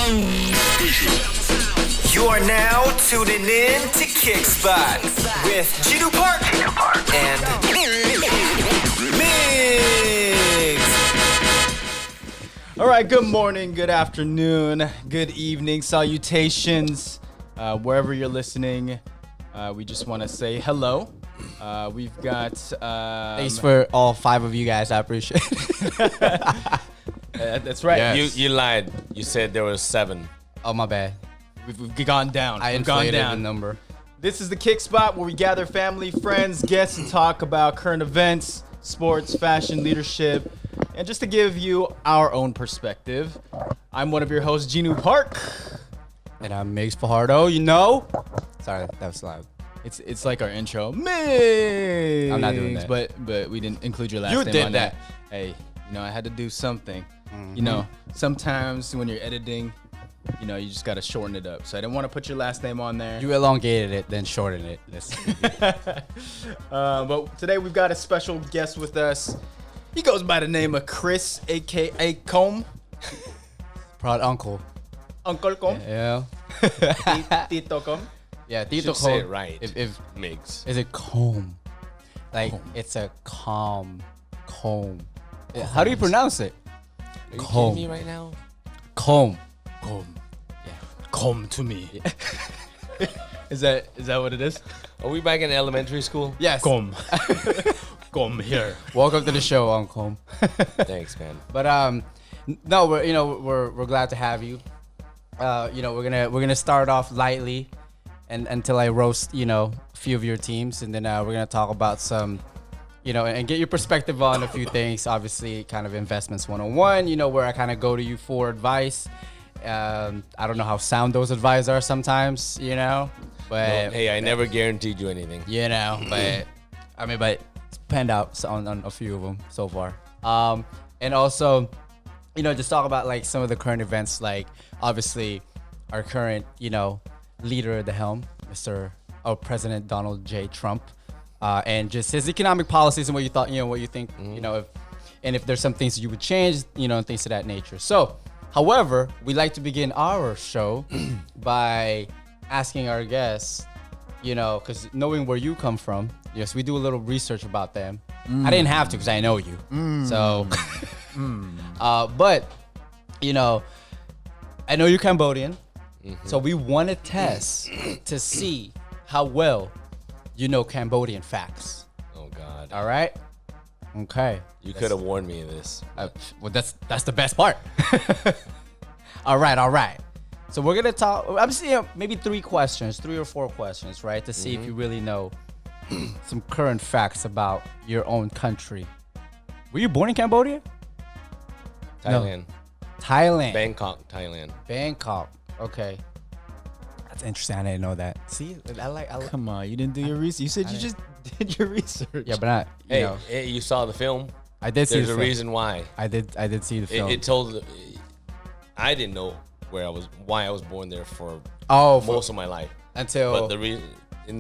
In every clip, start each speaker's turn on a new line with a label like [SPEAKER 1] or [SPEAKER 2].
[SPEAKER 1] You are now tuning in to Kickspot with Jinu Park and Migs.
[SPEAKER 2] All right, good morning, good afternoon, good evening, salutations, wherever you're listening. We just want to say hello. We've got...
[SPEAKER 3] Thanks for all 5 of you guys. I appreciate it.
[SPEAKER 2] That's right.
[SPEAKER 3] Yes.
[SPEAKER 4] You lied. You said there was 7.
[SPEAKER 3] Oh, my bad.
[SPEAKER 2] We've gone down.
[SPEAKER 3] I
[SPEAKER 2] We've gone
[SPEAKER 3] inflated
[SPEAKER 2] down.
[SPEAKER 3] the number.
[SPEAKER 2] This is the Kick Spot where we gather family, friends, guests, and talk about current events, sports, fashion, leadership, and just to give you our own perspective. I'm one of your hosts, Jinu Park.
[SPEAKER 3] And I'm Migs Fajardo, you know? Sorry, that was loud.
[SPEAKER 2] It's like our intro, Migs.
[SPEAKER 3] I'm not doing that.
[SPEAKER 2] But we didn't include your last
[SPEAKER 3] You
[SPEAKER 2] name
[SPEAKER 3] did
[SPEAKER 2] on
[SPEAKER 3] that.
[SPEAKER 2] Hey, I had to do something. You know, sometimes when you're editing, you just got to shorten it up. So I didn't want to put your last name on there.
[SPEAKER 3] You elongated it, then shortened it.
[SPEAKER 2] But today we've got a special guest with us. He goes by the name of Chris, a.k.a. Comb.
[SPEAKER 3] Proud uncle.
[SPEAKER 2] Uncle Comb.
[SPEAKER 3] Yeah.
[SPEAKER 2] Tito Comb.
[SPEAKER 3] Yeah,
[SPEAKER 4] You
[SPEAKER 3] Tito
[SPEAKER 4] should say
[SPEAKER 3] Comb.
[SPEAKER 4] it right.
[SPEAKER 3] If
[SPEAKER 4] Migs.
[SPEAKER 3] is it comb? Like
[SPEAKER 2] Comb.
[SPEAKER 3] it's a comb. How do you pronounce it?
[SPEAKER 4] Are you
[SPEAKER 3] Comb.
[SPEAKER 4] kidding me right now?
[SPEAKER 3] Comb.
[SPEAKER 2] Comb. Yeah. Comb to me. Is that what it is?
[SPEAKER 4] Are we back in elementary school?
[SPEAKER 3] Yes.
[SPEAKER 2] Comb. Comb here.
[SPEAKER 3] Welcome to the show, Uncle.
[SPEAKER 4] Thanks, man.
[SPEAKER 3] But no, we're glad to have you. We're gonna start off lightly, and until I roast a few of your teams, and then we're gonna talk about some, and get your perspective on a few things. Obviously, kind of investments 101. Where I kind of go to you for advice. I don't know how sound those advice are sometimes. But
[SPEAKER 4] No, hey, I never guaranteed you anything.
[SPEAKER 3] but it's panned out on a few of them so far. And also, just talk about like some of the current events, like obviously our current, leader at the helm, President Donald J. Trump, and just his economic policies and what you thought, what you think, if there's some things you would change, and things of that nature. So, however, we like to begin our show by asking our guests, because knowing where you come from, yes, we do a little research about them. I didn't have to because I know you. So, but, I know you're Cambodian. So we want to test to see how well you know Cambodian facts.
[SPEAKER 4] Oh, God.
[SPEAKER 3] All right? Okay.
[SPEAKER 4] You could have warned me of this.
[SPEAKER 3] Well, that's the best part. All right. So we're gonna talk. I'm seeing maybe 3 or 4 questions, right, to see if you really know some current facts about your own country. Were you born in Cambodia?
[SPEAKER 4] Thailand.
[SPEAKER 3] Thailand.
[SPEAKER 4] Thailand.
[SPEAKER 3] Bangkok. Okay. That's interesting. I didn't know that. See, I like.
[SPEAKER 2] Come on, you didn't do your research. You said you just did your research.
[SPEAKER 3] Yeah, but not.
[SPEAKER 4] Hey, you saw the film?
[SPEAKER 3] I did see.
[SPEAKER 4] There's
[SPEAKER 3] the
[SPEAKER 4] a
[SPEAKER 3] film.
[SPEAKER 4] reason why.
[SPEAKER 3] I did see the film.
[SPEAKER 4] It told. I didn't know why I was born there for most of my life.
[SPEAKER 3] Until.
[SPEAKER 4] But the reason in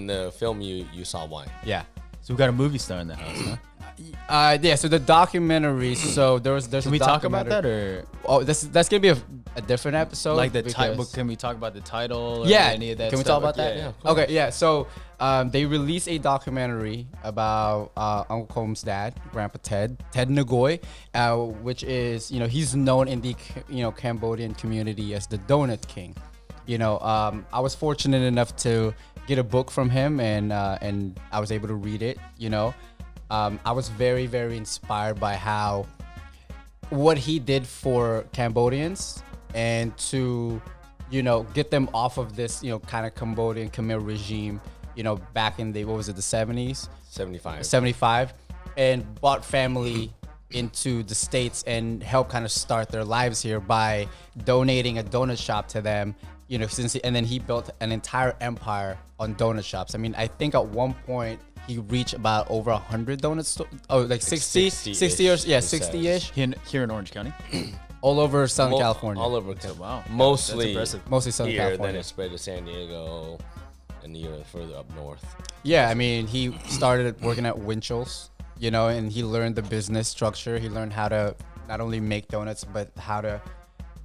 [SPEAKER 4] the film you saw why.
[SPEAKER 3] Yeah.
[SPEAKER 2] So we got a movie star in the house, huh?
[SPEAKER 3] Yeah. So the documentary. So there's.
[SPEAKER 2] Can we talk about that or?
[SPEAKER 3] Oh, that's gonna be a different episode.
[SPEAKER 2] Like the title?
[SPEAKER 3] because-
[SPEAKER 2] Can we talk about the title? Or
[SPEAKER 3] Yeah.
[SPEAKER 2] Any of that
[SPEAKER 3] Can we
[SPEAKER 2] stuff?
[SPEAKER 3] talk about that?
[SPEAKER 4] Yeah.
[SPEAKER 3] Okay. Yeah. So they released a documentary about Uncle Combs' dad, Grandpa Ted Ngoy, which is he's known in the Cambodian community as the Donut King. I was fortunate enough to get a book from him, and I was able to read it. I was very, very inspired by what he did for Cambodians and to, get them off of this, kind of Cambodian Khmer regime, back in the 70s?
[SPEAKER 4] 75.
[SPEAKER 3] 75, and brought family into the States and helped kind of start their lives here by donating a donut shop to them, and then he built an entire empire on donut shops. I mean, I think at one point he reached about over 100 donuts. Like 60 years. Yeah, 60-ish.
[SPEAKER 2] Here in Orange County.
[SPEAKER 3] All over Southern California.
[SPEAKER 4] All over.
[SPEAKER 2] Wow.
[SPEAKER 4] Mostly.
[SPEAKER 2] That's impressive.
[SPEAKER 3] Mostly Southern
[SPEAKER 4] Here,
[SPEAKER 3] California.
[SPEAKER 4] then it spread to San Diego, and you're further up north.
[SPEAKER 3] Yeah, I mean, he started working at Winchell's, and he learned the business structure. He learned how to not only make donuts, but how to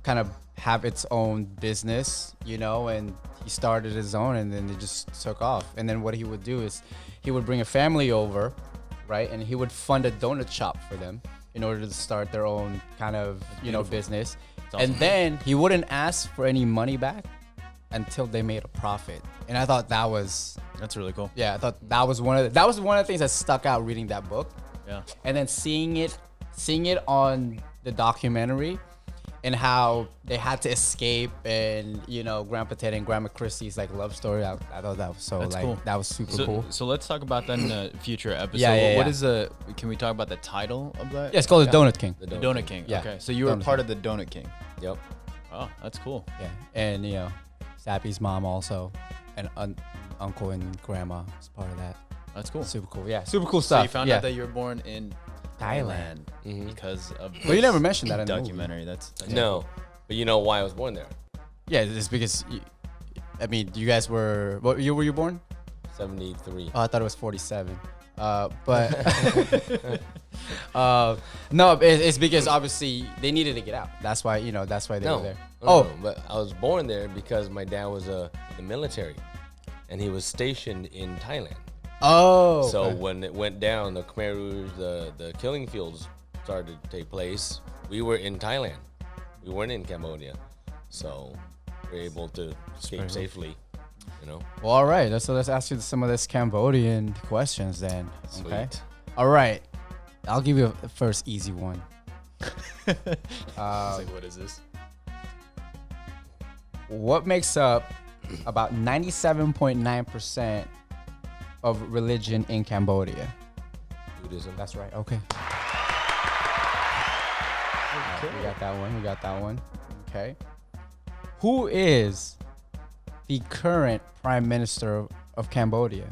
[SPEAKER 3] kind of have its own business, you know, and he started his own, and then it just took off. And then what he would do is he would bring a family over, right, and he would fund a donut shop for them in order to start their own kind of, you know, business.
[SPEAKER 2] Awesome.
[SPEAKER 3] And then he wouldn't ask for any money back until they made a profit. And I thought
[SPEAKER 2] That's really cool.
[SPEAKER 3] I thought that was one of the things that stuck out reading that book.
[SPEAKER 2] Yeah.
[SPEAKER 3] And then seeing it on the documentary and how they had to escape, and you know, Grandpa Ted and Grandma Christie's like love story. I thought that was
[SPEAKER 2] That's cool.
[SPEAKER 3] that was super cool.
[SPEAKER 2] So let's talk about that in a future episode.
[SPEAKER 3] Yeah.
[SPEAKER 2] What is can we talk about the title of that?
[SPEAKER 3] Yeah, it's called the Donut King.
[SPEAKER 2] The Donut King.
[SPEAKER 3] Yeah.
[SPEAKER 2] Okay. So you were
[SPEAKER 3] Donut
[SPEAKER 2] part
[SPEAKER 3] King.
[SPEAKER 2] of the Donut King.
[SPEAKER 4] Yep.
[SPEAKER 2] Oh, that's cool.
[SPEAKER 3] Yeah, and you know, Sappy's mom also, and uncle and grandma was part of that.
[SPEAKER 2] That's cool.
[SPEAKER 3] Super cool. Yeah, super cool stuff.
[SPEAKER 2] So you found
[SPEAKER 3] yeah.
[SPEAKER 2] out that you were born in Thailand because of
[SPEAKER 3] Well, you never mentioned that in the movie.
[SPEAKER 2] documentary. That's
[SPEAKER 4] No, but you know why I was born there?
[SPEAKER 3] Yeah, it's because I mean, you guys were, what year were you born?
[SPEAKER 4] 73.
[SPEAKER 3] Oh, I thought it was 47. But no, it's because obviously they needed to get out. That's why, you know, that's why they were there.
[SPEAKER 4] No, but I was born there because my dad was in the military, and he was stationed in Thailand.
[SPEAKER 3] Oh.
[SPEAKER 4] So
[SPEAKER 3] okay.
[SPEAKER 4] when it went down, the Khmer Rouge, the killing fields started to take place. We were in Thailand. We weren't in Cambodia, so we were able to escape safely. You know.
[SPEAKER 3] Well, all right. So let's ask you some of this Cambodian questions then. Okay.
[SPEAKER 4] Sweet.
[SPEAKER 3] All right. I'll give you a first easy one.
[SPEAKER 2] It's like, what is this?
[SPEAKER 3] What makes up about 97.9% of religion in Cambodia?
[SPEAKER 4] Buddhism.
[SPEAKER 3] That's right. Okay. We got that one. Okay. Who is the current prime minister of Cambodia?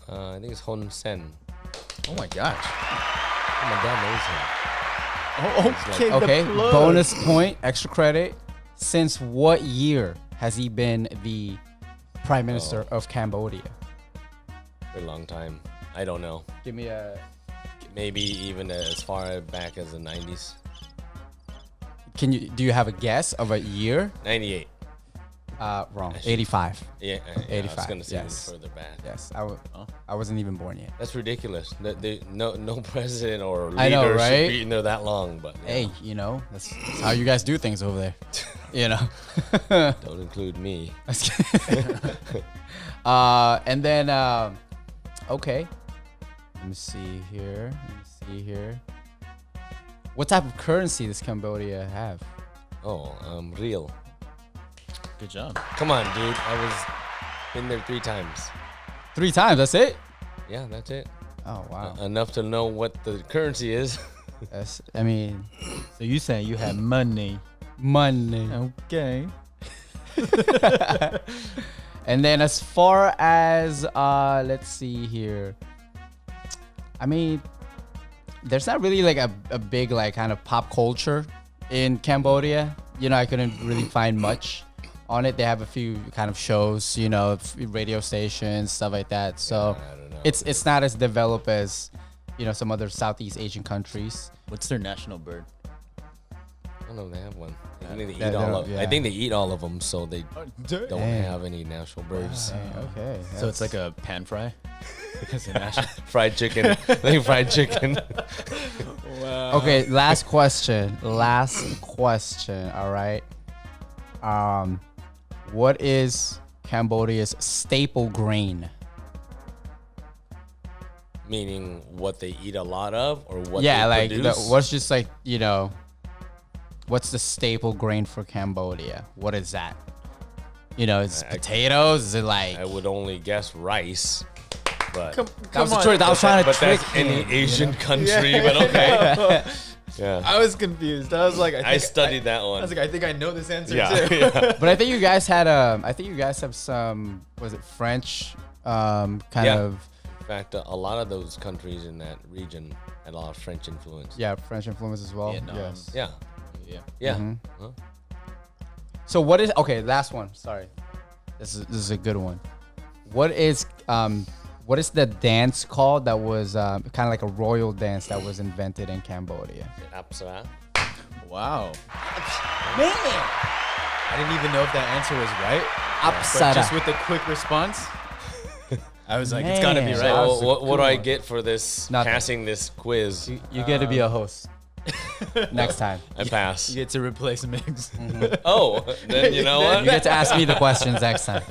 [SPEAKER 4] I think it's Hun Sen.
[SPEAKER 2] Oh my gosh.
[SPEAKER 4] My dad knows him.
[SPEAKER 2] Oh, okay.
[SPEAKER 3] Okay.
[SPEAKER 2] The plug.
[SPEAKER 3] Bonus point, extra credit. Since what year has he been the prime minister of Cambodia?
[SPEAKER 4] For a long time. I don't know.
[SPEAKER 3] Give me a.
[SPEAKER 4] Maybe even as far back as the 90s.
[SPEAKER 3] Do you have a guess of a year?
[SPEAKER 4] 98.
[SPEAKER 3] Wrong. 85.
[SPEAKER 4] Yeah, I was
[SPEAKER 3] 85,
[SPEAKER 4] gonna say
[SPEAKER 3] yes.
[SPEAKER 4] even further back.
[SPEAKER 3] Yes. I wasn't even born yet.
[SPEAKER 4] That's ridiculous. No president or leader
[SPEAKER 3] I know, right?
[SPEAKER 4] should be in there that long. But yeah.
[SPEAKER 3] Hey, you know, that's how you guys do things over there. You know.
[SPEAKER 4] Don't include me.
[SPEAKER 3] And then, okay. Let me see here. What type of currency does Cambodia have?
[SPEAKER 4] Oh, real.
[SPEAKER 2] Good job.
[SPEAKER 4] Come on, dude. I was been there 3 times.
[SPEAKER 3] 3 times. That's it.
[SPEAKER 4] Yeah, that's it.
[SPEAKER 3] Oh wow.
[SPEAKER 4] Enough to know what the currency is.
[SPEAKER 3] I mean,
[SPEAKER 2] So you saying you had money?
[SPEAKER 3] money.
[SPEAKER 2] Okay.
[SPEAKER 3] And then as far as let's see here. I mean, there's not really like a big like kind of pop culture in Cambodia. You know, I couldn't really find much on it. They have a few kind of shows, you know, radio stations, stuff like that. So
[SPEAKER 4] I don't know.
[SPEAKER 3] it's not as developed as, you know, some other Southeast Asian countries.
[SPEAKER 2] What's their national bird?
[SPEAKER 4] I don't know if they have one. I think they
[SPEAKER 3] Yeah,
[SPEAKER 4] eat all
[SPEAKER 3] they're-
[SPEAKER 4] of.
[SPEAKER 3] yeah.
[SPEAKER 4] I think they eat all of them, so they don't
[SPEAKER 3] Dang.
[SPEAKER 4] have any national birds.
[SPEAKER 3] Okay.
[SPEAKER 2] So it's like a pan fry? As a national.
[SPEAKER 4] Fried chicken. I think fried chicken.
[SPEAKER 3] Okay, last question. All right. What is Cambodia's staple grain?
[SPEAKER 4] Meaning what they eat a lot of, or what?
[SPEAKER 3] Yeah,
[SPEAKER 4] they
[SPEAKER 3] like
[SPEAKER 4] produce?
[SPEAKER 3] what's just like, you know, what's the staple grain for Cambodia? What is that? You know, it's potatoes. Is it like
[SPEAKER 4] I would only guess rice, but
[SPEAKER 3] that was the trick? I was trying to
[SPEAKER 4] but
[SPEAKER 3] trick
[SPEAKER 4] that's any
[SPEAKER 3] him.
[SPEAKER 4] Asian country. But okay. Yeah,
[SPEAKER 2] I was confused. I was like,
[SPEAKER 4] I studied that
[SPEAKER 2] I
[SPEAKER 4] one.
[SPEAKER 2] was like, I think I know this answer
[SPEAKER 4] Yeah,
[SPEAKER 2] too.
[SPEAKER 4] yeah.
[SPEAKER 3] But I think you guys had I think you guys have some, was it French kind
[SPEAKER 4] Yeah.
[SPEAKER 3] of,
[SPEAKER 4] In fact, a lot of those countries in that region had a lot of French influence.
[SPEAKER 3] yeah, French influence as well.
[SPEAKER 2] Vietnam.
[SPEAKER 3] Yes.
[SPEAKER 4] Yeah,
[SPEAKER 2] Yeah.
[SPEAKER 4] yeah.
[SPEAKER 3] Mm-hmm.
[SPEAKER 4] Huh?
[SPEAKER 3] So what is, okay, last one. Sorry. This is a good one. What is the dance called that was kind of like a royal dance that was invented in Cambodia?
[SPEAKER 4] Apsara.
[SPEAKER 2] Wow. I didn't even know if that answer was right. But
[SPEAKER 3] Apsara.
[SPEAKER 2] just with the quick response, I was like, it's gotta be
[SPEAKER 3] Man.
[SPEAKER 2] right.
[SPEAKER 4] So what do I get for this
[SPEAKER 3] Nothing.
[SPEAKER 4] passing this quiz?
[SPEAKER 3] You get to be a host next time.
[SPEAKER 4] I pass.
[SPEAKER 2] You get to replace Migs.
[SPEAKER 4] Oh, then you know what?
[SPEAKER 3] You get to ask me the questions next time.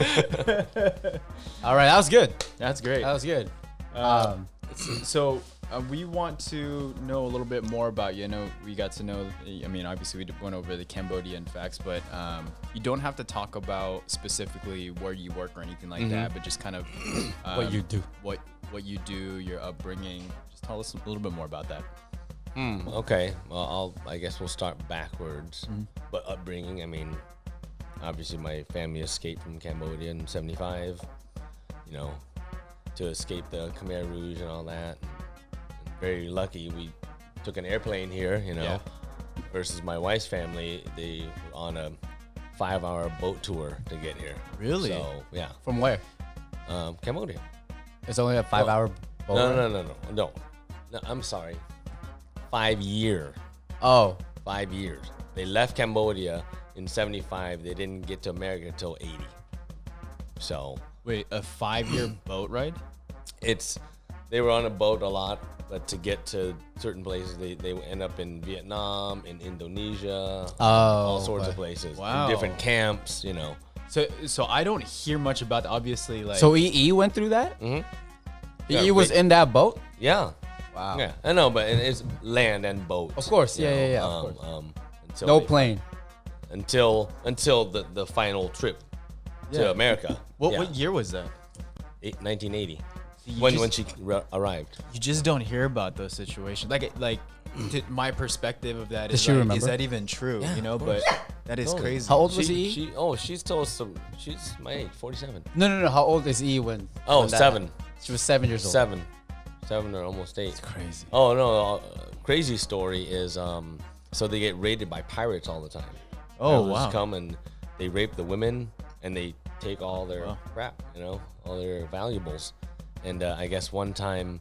[SPEAKER 3] All right, that was good.
[SPEAKER 2] That's great.
[SPEAKER 3] That was good.
[SPEAKER 2] So we want to know a little bit more about you. I know we got to know, I mean, obviously we went over the Cambodian facts, but you don't have to talk about specifically where you work or anything like that, but just kind of
[SPEAKER 3] What you do.
[SPEAKER 2] what you do, your upbringing. Just tell us a little bit more about that.
[SPEAKER 4] Okay. Well, I guess we'll start backwards. But upbringing, I mean, obviously my family escaped from Cambodia in '75. You know, to escape the Khmer Rouge and all that. And very lucky we took an airplane here. You know,
[SPEAKER 2] Yeah.
[SPEAKER 4] versus my wife's family, they were on a 5-hour boat tour to get here.
[SPEAKER 2] Really?
[SPEAKER 4] So yeah,
[SPEAKER 3] From where?
[SPEAKER 4] Cambodia.
[SPEAKER 3] It's only a 5-hour boat.
[SPEAKER 4] No. I'm sorry. 5 year.
[SPEAKER 3] Oh,
[SPEAKER 4] 5 years. They left Cambodia in '75. They didn't get to America until '80. So
[SPEAKER 2] Wait, a 5-year boat ride?
[SPEAKER 4] they were on a boat a lot, but to get to certain places, they end up in Vietnam, in Indonesia, all sorts of places,
[SPEAKER 2] Wow.
[SPEAKER 4] in different camps. You know.
[SPEAKER 2] So I don't hear much about that. Obviously, like
[SPEAKER 3] so EE went through that?
[SPEAKER 4] Yeah,
[SPEAKER 3] EE was in that boat?
[SPEAKER 4] Yeah.
[SPEAKER 3] Wow.
[SPEAKER 4] Yeah, I know, but it's land and boat.
[SPEAKER 3] Of course,
[SPEAKER 4] you
[SPEAKER 3] yeah,
[SPEAKER 4] know,
[SPEAKER 3] of course.
[SPEAKER 4] Until
[SPEAKER 3] No
[SPEAKER 4] they-
[SPEAKER 3] plane.
[SPEAKER 4] until the final trip to America.
[SPEAKER 2] what year was that?
[SPEAKER 4] 1980.
[SPEAKER 2] You
[SPEAKER 4] When
[SPEAKER 2] just-
[SPEAKER 4] she arrived.
[SPEAKER 2] You just don't hear about those situations. Like my perspective of that
[SPEAKER 3] Does
[SPEAKER 2] is
[SPEAKER 3] she
[SPEAKER 2] like,
[SPEAKER 3] remember?
[SPEAKER 2] is that even true? You know, but that is
[SPEAKER 4] Totally.
[SPEAKER 2] crazy.
[SPEAKER 3] How old was EE?
[SPEAKER 4] She's told us she's my age, 47.
[SPEAKER 3] No. How old is EE when?
[SPEAKER 4] Oh,
[SPEAKER 3] when that
[SPEAKER 4] 7.
[SPEAKER 3] happened? She was 7 years old.
[SPEAKER 4] 7 or almost 8.
[SPEAKER 3] Crazy.
[SPEAKER 4] Oh no, crazy story is so they get raided by pirates all the time.
[SPEAKER 2] Oh,
[SPEAKER 4] Pirates
[SPEAKER 2] wow.
[SPEAKER 4] come and they rape the women and they take all their
[SPEAKER 2] Wow.
[SPEAKER 4] crap, you know, all their valuables. And I guess one time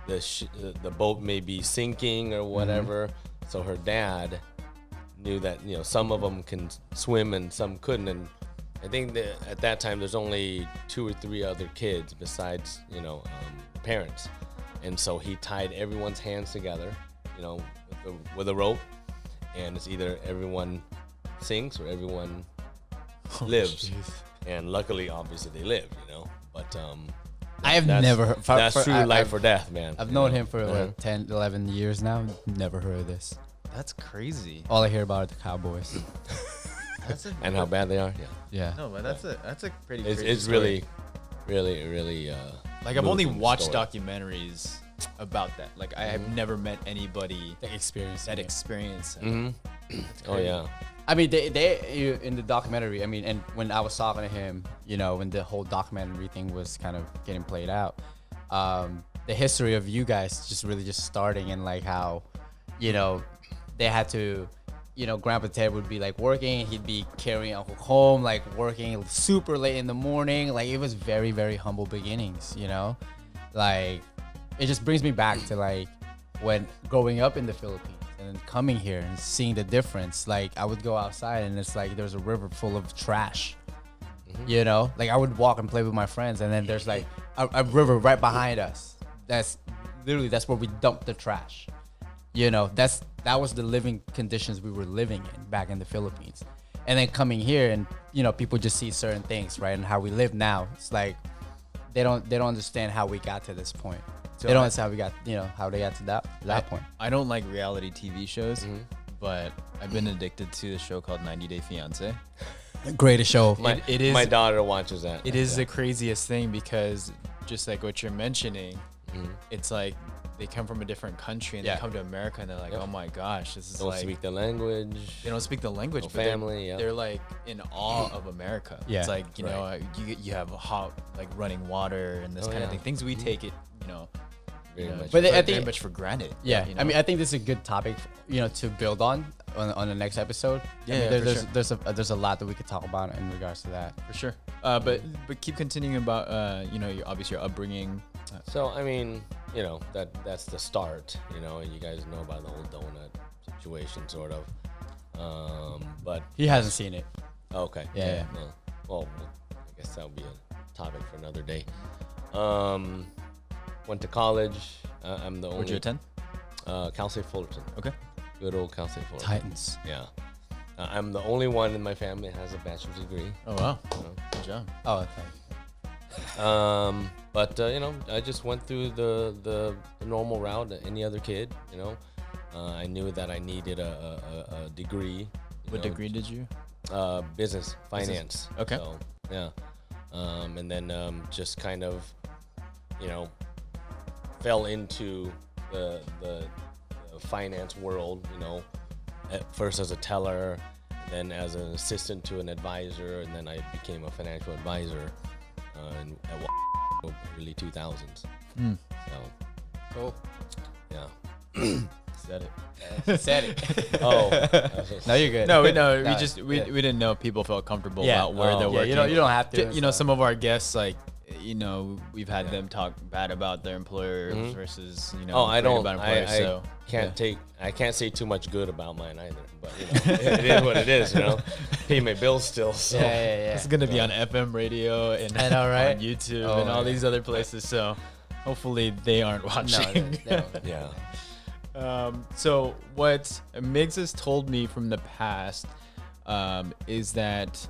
[SPEAKER 4] the boat may be sinking or whatever, so her dad knew that, you know, some of them can swim and some couldn't, and I think that at that time there's only 2 or 3 other kids besides, you know, parents. And so he tied everyone's hands together, you know, with a rope, and it's either everyone sinks or everyone lives. And luckily, obviously, they lived, you know. But
[SPEAKER 3] I have
[SPEAKER 4] that's-
[SPEAKER 3] never heard.
[SPEAKER 4] That's true life or death, man.
[SPEAKER 3] I've
[SPEAKER 4] you
[SPEAKER 3] known
[SPEAKER 4] know?
[SPEAKER 3] him for like 10, 11 years now. Never heard of this.
[SPEAKER 2] That's crazy.
[SPEAKER 3] All I hear about are the Cowboys.
[SPEAKER 2] That's a,
[SPEAKER 4] And how bad they are. Yeah,
[SPEAKER 3] Yeah.
[SPEAKER 2] no, but that's a pretty.
[SPEAKER 4] it's
[SPEAKER 2] crazy story.
[SPEAKER 4] really.
[SPEAKER 2] Like I've only
[SPEAKER 4] moving
[SPEAKER 2] watched
[SPEAKER 4] story.
[SPEAKER 2] documentaries about that. Like I have never met anybody
[SPEAKER 3] The experience.
[SPEAKER 2] that experienced that.
[SPEAKER 4] Oh yeah.
[SPEAKER 3] I mean, they in the documentary. I mean, and when I was talking to him, you know, when the whole documentary thing was kind of getting played out, the history of you guys just starting and like how, you know, they had to, you know, Grandpa Ted would be like working, he'd be carrying Uncle home, like working super late in the morning. Like it was very, very humble beginnings, you know, like it just brings me back to like when growing up in the Philippines. And then coming here and seeing the difference, like I would go outside and it's like there's a river full of trash. You know, like I would walk and play with my friends, and then there's like a river right behind us. That's where we dump the trash. You know, that was the living conditions we were living in back in the Philippines. And then coming here, and you know, people just see certain things, right? And how we live now, it's like they don't understand how we got to this point.
[SPEAKER 2] So
[SPEAKER 3] they don't
[SPEAKER 2] I-
[SPEAKER 3] understand how we got, you know, how they got to that point.
[SPEAKER 2] I don't like reality TV shows, but I've been addicted to a show called 90 Day Fiance.
[SPEAKER 3] Greatest show.
[SPEAKER 2] It is-
[SPEAKER 4] My daughter watches that.
[SPEAKER 2] It is the craziest thing because just like what you're mentioning, it's like they come from a different country and
[SPEAKER 3] Yeah.
[SPEAKER 2] they come to America and they're like, oh my gosh, this is
[SPEAKER 4] Don't
[SPEAKER 2] like
[SPEAKER 4] speak the language.
[SPEAKER 2] they don't speak the language,
[SPEAKER 4] No
[SPEAKER 2] but they're-
[SPEAKER 4] family, yeah.
[SPEAKER 2] they're like in awe of America.
[SPEAKER 3] Yeah,
[SPEAKER 2] It's like, you know, you have hot like running water and this
[SPEAKER 4] Oh,
[SPEAKER 2] kind of
[SPEAKER 4] yeah.
[SPEAKER 2] thing. Things we take it, you know,
[SPEAKER 4] Very much.
[SPEAKER 3] But
[SPEAKER 2] very
[SPEAKER 3] I think-
[SPEAKER 2] much for granted.
[SPEAKER 3] Yeah,
[SPEAKER 2] you
[SPEAKER 3] I mean,
[SPEAKER 2] know?
[SPEAKER 3] I think this is a good topic, you know, to build on the next episode.
[SPEAKER 2] Yeah,
[SPEAKER 3] I mean,
[SPEAKER 2] yeah, for
[SPEAKER 3] there's a lot that we could talk about in regards to that.
[SPEAKER 2] for sure. But keep continuing about you know, obviously your upbringing.
[SPEAKER 4] So I mean, you know, that's the start, you know, and you guys know about the whole donut situation, sort of. But
[SPEAKER 3] He hasn't seen it.
[SPEAKER 4] okay.
[SPEAKER 3] Yeah.
[SPEAKER 4] Well, I guess that would be a topic for another day. Went to college. I'm the only.
[SPEAKER 2] Where'd you attend?
[SPEAKER 4] Cal State Fullerton.
[SPEAKER 2] Okay.
[SPEAKER 4] Good old Cal State Fullerton.
[SPEAKER 3] Titans.
[SPEAKER 4] Yeah. I'm the only one in my family that has a bachelor's degree.
[SPEAKER 2] Oh wow.
[SPEAKER 4] You know.
[SPEAKER 2] Good job.
[SPEAKER 3] Oh, okay.
[SPEAKER 4] But you know, I just went through the normal route that any other kid. You know, I knew that I needed a degree.
[SPEAKER 2] What degree did you?
[SPEAKER 4] Business, finance.
[SPEAKER 2] Okay.
[SPEAKER 4] So, yeah. And then just kind of, you know, fell into the finance world. You know, at first as a teller, then as an assistant to an advisor, and then I became a financial advisor at early 2000s. So,
[SPEAKER 3] Cool.
[SPEAKER 4] yeah.
[SPEAKER 2] Said it.
[SPEAKER 3] Said it.
[SPEAKER 4] Oh,
[SPEAKER 3] No, you're good.
[SPEAKER 2] No, we
[SPEAKER 3] Yeah.
[SPEAKER 2] didn't know if people felt comfortable
[SPEAKER 3] Yeah.
[SPEAKER 2] about where
[SPEAKER 4] Oh.
[SPEAKER 2] they're
[SPEAKER 4] Yeah,
[SPEAKER 2] working.
[SPEAKER 3] you don't have to.
[SPEAKER 2] You know, some of our guests, like, you know, we've had them talk bad about their employers versus, you know,
[SPEAKER 4] Oh, I
[SPEAKER 2] great
[SPEAKER 4] don't.
[SPEAKER 2] about employers.
[SPEAKER 4] I
[SPEAKER 2] So
[SPEAKER 4] I can't say too much good about mine either. But you know, it is what it is. You know, pay my bills still. So
[SPEAKER 3] Yeah.
[SPEAKER 2] it's gonna be on FM radio and
[SPEAKER 3] I know, right?
[SPEAKER 2] on YouTube
[SPEAKER 3] Oh,
[SPEAKER 2] and all
[SPEAKER 3] yeah.
[SPEAKER 2] these other places. So hopefully they aren't watching.
[SPEAKER 3] No.
[SPEAKER 4] yeah.
[SPEAKER 2] So what Migs has told me from the past is that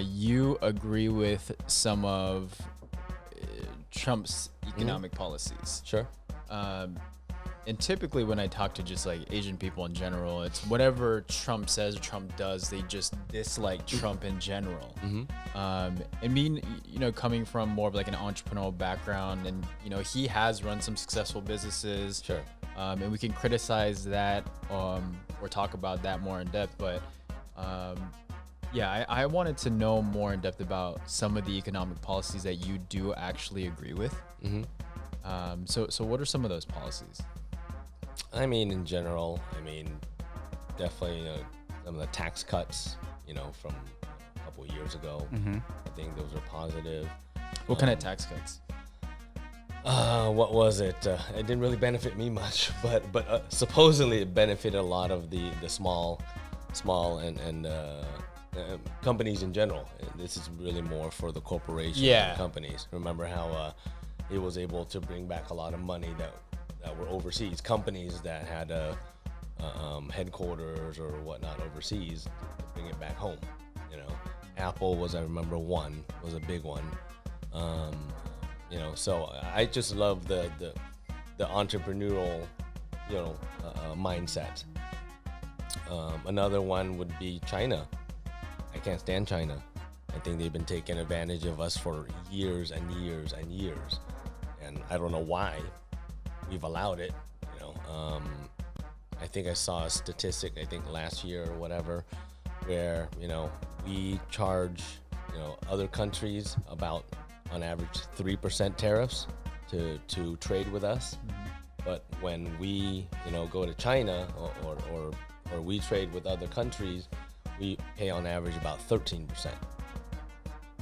[SPEAKER 2] you agree with some of Trump's economic policies.
[SPEAKER 4] Sure.
[SPEAKER 2] And typically when I talk to just like Asian people in general, it's whatever Trump says or Trump does, they just dislike Trump in general. And me, you know, coming from more of like an entrepreneurial background, and you know, he has run some successful businesses.
[SPEAKER 4] Sure.
[SPEAKER 2] And we can criticize that or talk about that more in depth. But yeah, I wanted to know more in depth about some of the economic policies that you do actually agree with. So what are some of those policies?
[SPEAKER 4] I mean, in general, definitely some of the tax cuts, you know, from a couple of years ago. I think those are positive.
[SPEAKER 2] What kind of tax cuts?
[SPEAKER 4] What was it? It didn't really benefit me much, but supposedly it benefited a lot of the small and companies in general. This is really more for the corporations and companies. Remember how it was able to bring back a lot of money that were overseas, companies that had headquarters or whatnot overseas, to bring it back home. You know, Apple was, I remember, was a big one. You know, so I just love the entrepreneurial, you know, mindset. Another one would be China. I can't stand China. I think they've been taking advantage of us for years and years and years, and I don't know why we've allowed it. You know, I think I saw a statistic, I think last year or whatever, where, you know, we charge, you know, other countries about, on average, 3% tariffs to trade with us. But when we, you know, go to China or we trade with other countries, we pay on average about 13%.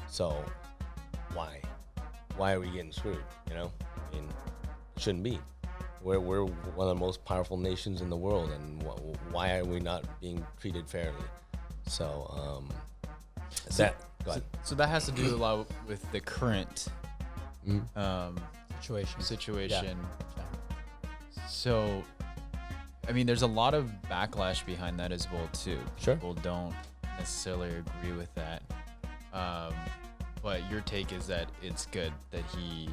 [SPEAKER 4] So why are we getting screwed? You know, I mean, it shouldn't be. We're one of the most powerful nations in the world, and why are we not being treated fairly? So go ahead.
[SPEAKER 2] So that has to do a lot with the current situation. So, I mean, there's a lot of backlash behind that as well too.
[SPEAKER 4] Sure.
[SPEAKER 2] People don't necessarily agree with that. But your take is that it's good that he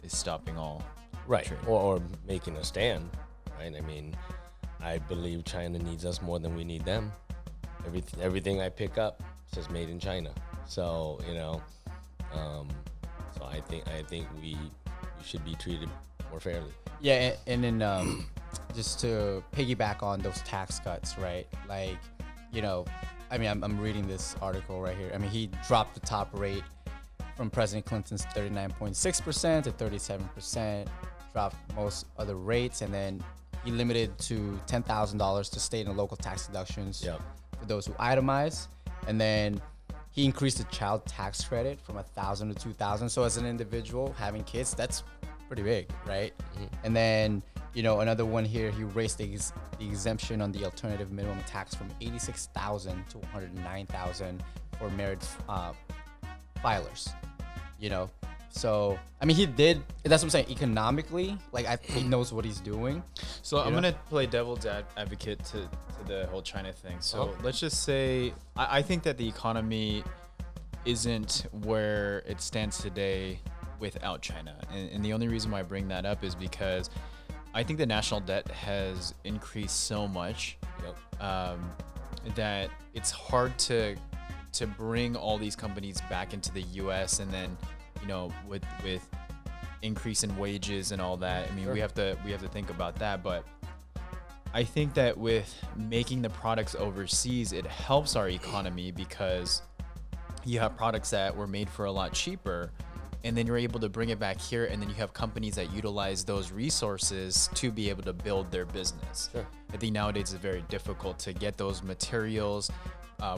[SPEAKER 2] is stopping all
[SPEAKER 4] Right,
[SPEAKER 2] trade.
[SPEAKER 4] or making a stand, right? I mean, I believe China needs us more than we need them. Everything I pick up says made in China. So, you know, so I think we should be treated more fairly.
[SPEAKER 3] Yeah, and then just to piggyback on those tax cuts, right? Like, you know, I mean, I'm reading this article right here. I mean, he dropped the top rate from President Clinton's 39.6% to 37%, dropped most other rates, and then he limited to $10,000 to state and local tax deductions for those who itemize, and then he increased the child tax credit from $1,000 to $2,000. So as an individual having kids, that's pretty big, right? And then Another one here, he raised the exemption on the alternative minimum tax from 86,000 to 109,000 for married filers. So I mean, he did. That's what I'm saying. Economically, like he knows what he's doing.
[SPEAKER 2] So I'm gonna play devil's advocate to the whole China thing. So let's just say I think that the economy isn't where it stands today without China, and the only reason why I bring that up is because I think the national debt has increased so much that it's hard to bring all these companies back into the U.S. and then with increase in wages and all that. I mean, we have to think about that, but I think that with making the products overseas, it helps our economy because you have products that were made for a lot cheaper, and then you're able to bring it back here, and then you have companies that utilize those resources to be able to build their business. Sure. I think nowadays it's very difficult to get those materials,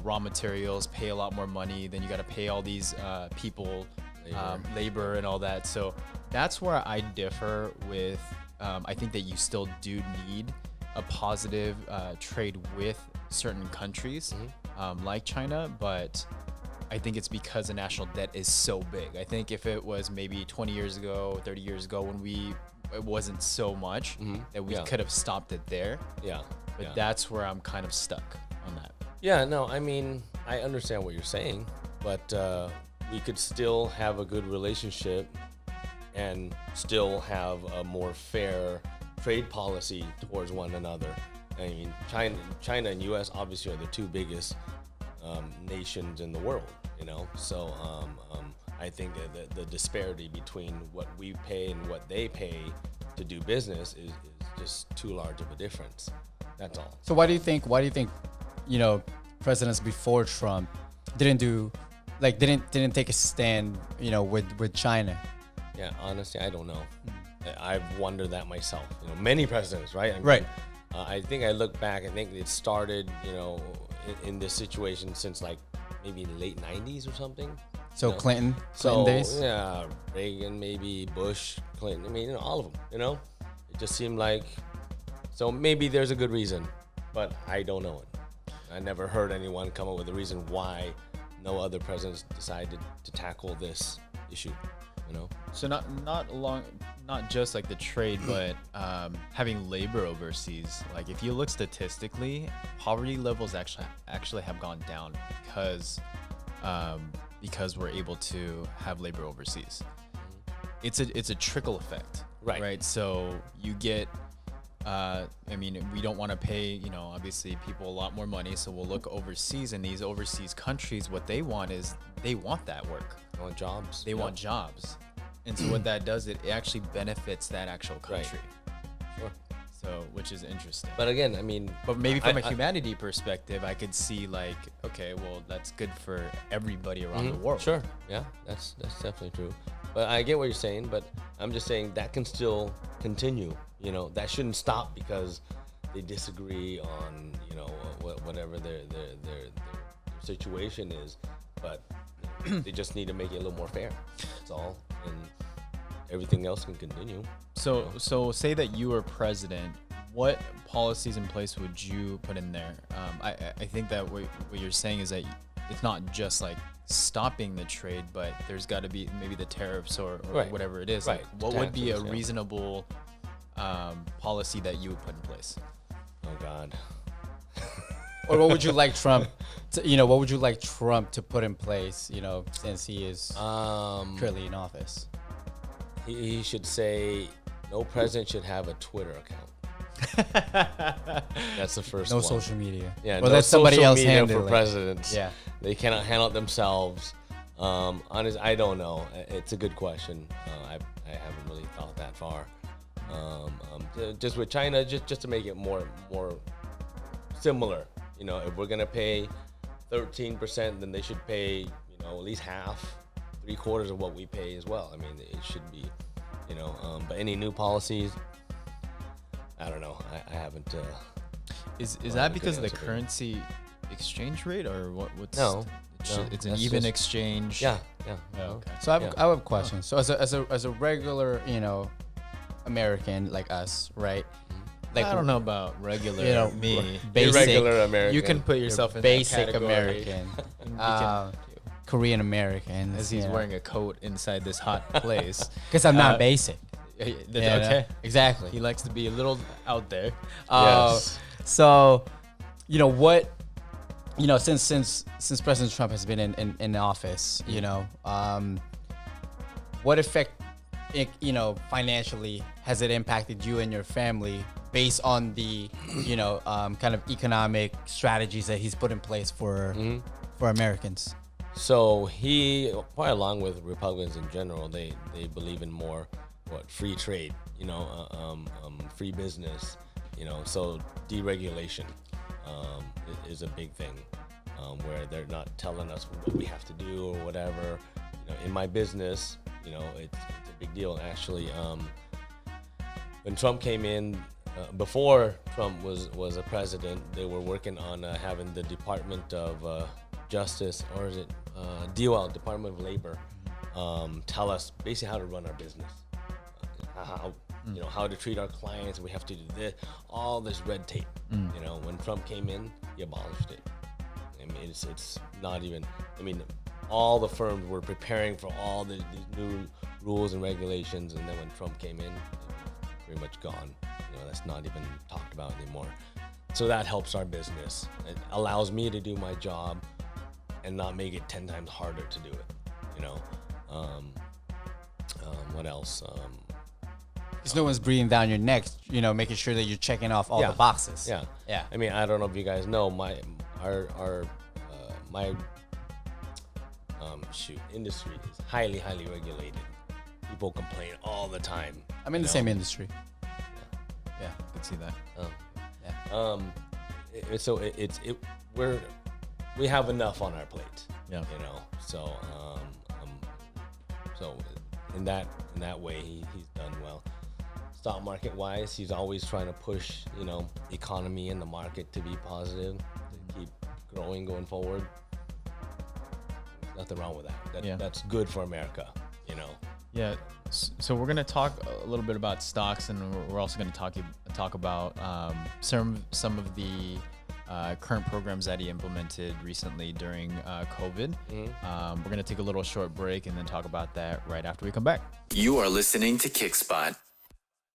[SPEAKER 2] raw materials, pay a lot more money. Then you got to pay all these people, labor and all that. So that's where I differ with, I think that you still do need a positive trade with certain countries like China, but I think it's because the national debt is so big. I think if it was maybe 20 years ago, 30 years ago when it wasn't so much that we could have stopped it there. Yeah. But that's where I'm kind of stuck on that.
[SPEAKER 4] Yeah, no, I mean, I understand what you're saying, but we could still have a good relationship and still have a more fair trade policy towards one another. I mean, China and U.S. obviously are the two biggest nations in the world, So I think that the disparity between what we pay and what they pay to do business is just too large of a difference. That's all.
[SPEAKER 3] So why do you think presidents before Trump didn't take a stand, with China?
[SPEAKER 4] Yeah, honestly, I don't know. I've wondered that myself. Many presidents, right? I mean,
[SPEAKER 3] right.
[SPEAKER 4] I think I look back. I think it started, in this situation since like maybe late '90s or something.
[SPEAKER 3] So Clinton days.
[SPEAKER 4] Yeah, Reagan, maybe Bush, Clinton. I mean, all of them. It just seemed like. So maybe there's a good reason, but I don't know it. I never heard anyone come up with a reason why no other presidents decided to tackle this issue.
[SPEAKER 2] So not just like the trade, but having labor overseas. Like if you look statistically, poverty levels actually have gone down because we're able to have labor overseas. It's a trickle effect, right? So you get. We don't want to pay, obviously people a lot more money. So we'll look overseas, and these overseas countries, what they want is they want that work.
[SPEAKER 4] They want jobs.
[SPEAKER 2] They want jobs. And so what that does, it actually benefits that actual country.
[SPEAKER 4] Right. Sure.
[SPEAKER 2] So, which is interesting.
[SPEAKER 4] But again, I mean,
[SPEAKER 2] but maybe from a humanity perspective, I could see like, okay, well, that's good for everybody around the world.
[SPEAKER 4] Sure. Yeah, that's definitely true. But I get what you're saying, but I'm just saying that can still continue. That shouldn't stop because they disagree on, whatever their situation is. But they just need to make it a little more fair. That's all. And everything else can continue.
[SPEAKER 2] So say that you were president. What policies in place would you put in there? I think that what you're saying is that it's not just like stopping the trade, but there's got to be maybe the tariffs or whatever it is.
[SPEAKER 4] Right.
[SPEAKER 2] Like, what would be a reasonable policy that you would put in place?
[SPEAKER 4] Oh God.
[SPEAKER 3] Or what would you like Trump to put in place, since he is currently in office?
[SPEAKER 4] He should say no president should have a Twitter account. That's the first one.
[SPEAKER 3] No social media.
[SPEAKER 4] Yeah,
[SPEAKER 3] or
[SPEAKER 4] no
[SPEAKER 3] let somebody else
[SPEAKER 4] media
[SPEAKER 3] handle
[SPEAKER 4] for
[SPEAKER 3] it.
[SPEAKER 4] presidents.
[SPEAKER 3] Yeah.
[SPEAKER 4] They cannot handle it themselves. Honest, I don't know. It's a good question. I haven't really thought that far. Just with China, just to make it more similar. If we're gonna pay 13%, then they should pay at least half, 3/4 of what we pay as well. I mean, it should be, But any new policies, I don't know. I haven't.
[SPEAKER 2] Is that because of the currency exchange rate, or what's?
[SPEAKER 4] No,
[SPEAKER 2] it's an even exchange.
[SPEAKER 4] Yeah.
[SPEAKER 2] Oh, okay.
[SPEAKER 3] So I have a question. So as a regular, American like us, right? Like
[SPEAKER 5] I don't know about regular
[SPEAKER 3] you know,
[SPEAKER 5] me.
[SPEAKER 3] basic,
[SPEAKER 4] Irregular American.
[SPEAKER 5] You can put yourself in
[SPEAKER 3] basic
[SPEAKER 5] that category.
[SPEAKER 3] American,
[SPEAKER 5] You
[SPEAKER 3] Korean American,
[SPEAKER 5] as he's wearing a coat inside this hot place.
[SPEAKER 3] because I'm not basic.
[SPEAKER 5] That's
[SPEAKER 3] Yeah,
[SPEAKER 5] okay.
[SPEAKER 3] exactly.
[SPEAKER 5] He likes to be a little out there.
[SPEAKER 4] Yes.
[SPEAKER 3] So, you know what? You know, since President Trump has been in office, you know, what effect, you know, financially has it impacted you and your family based on the, you know, kind of economic strategies that he's put in place for Americans?
[SPEAKER 4] So he, probably along with Republicans in general, they believe in more free trade, you know, free business, you know. So deregulation is a big thing, where they're not telling us what we have to do or whatever. You know, in my business, you know, it's a big deal. Actually, when Trump came in, before Trump was a president, they were working on having the Department of Justice, or is it DOL, Department of Labor, tell us basically how to run our business, how you know, how to treat our clients. We have to do this, all this red tape. You know, when Trump came in, he abolished it. I mean, it's not even. I mean, all the firms were preparing for all these new rules and regulations, and then when Trump came in, it was pretty much gone. You know, that's not even talked about anymore. So that helps our business. It allows me to do my job and not make it 10 times harder to do it. You know, what else?
[SPEAKER 3] Because no one's breathing down your neck, you know, making sure that you're checking off all
[SPEAKER 4] Yeah.
[SPEAKER 3] the boxes.
[SPEAKER 4] Yeah.
[SPEAKER 3] Yeah.
[SPEAKER 4] I mean, I don't know if you guys know, my industry is highly regulated. People complain all the time.
[SPEAKER 3] I'm in the same industry.
[SPEAKER 5] Yeah, I can see that.
[SPEAKER 4] We have enough on our plate.
[SPEAKER 5] Yeah.
[SPEAKER 4] You know, so in that way, he's done well. Stock market wise, he's always trying to push, you know, the economy and the market to be positive, to keep growing going forward. There's nothing wrong with that. That's good for America, you know.
[SPEAKER 5] Yeah, so we're gonna talk a little bit about stocks, and we're also gonna talk about some of the current programs that he implemented recently during COVID. We're gonna take a little short break and then talk about that right after we come back.
[SPEAKER 1] You are listening to Kickspot.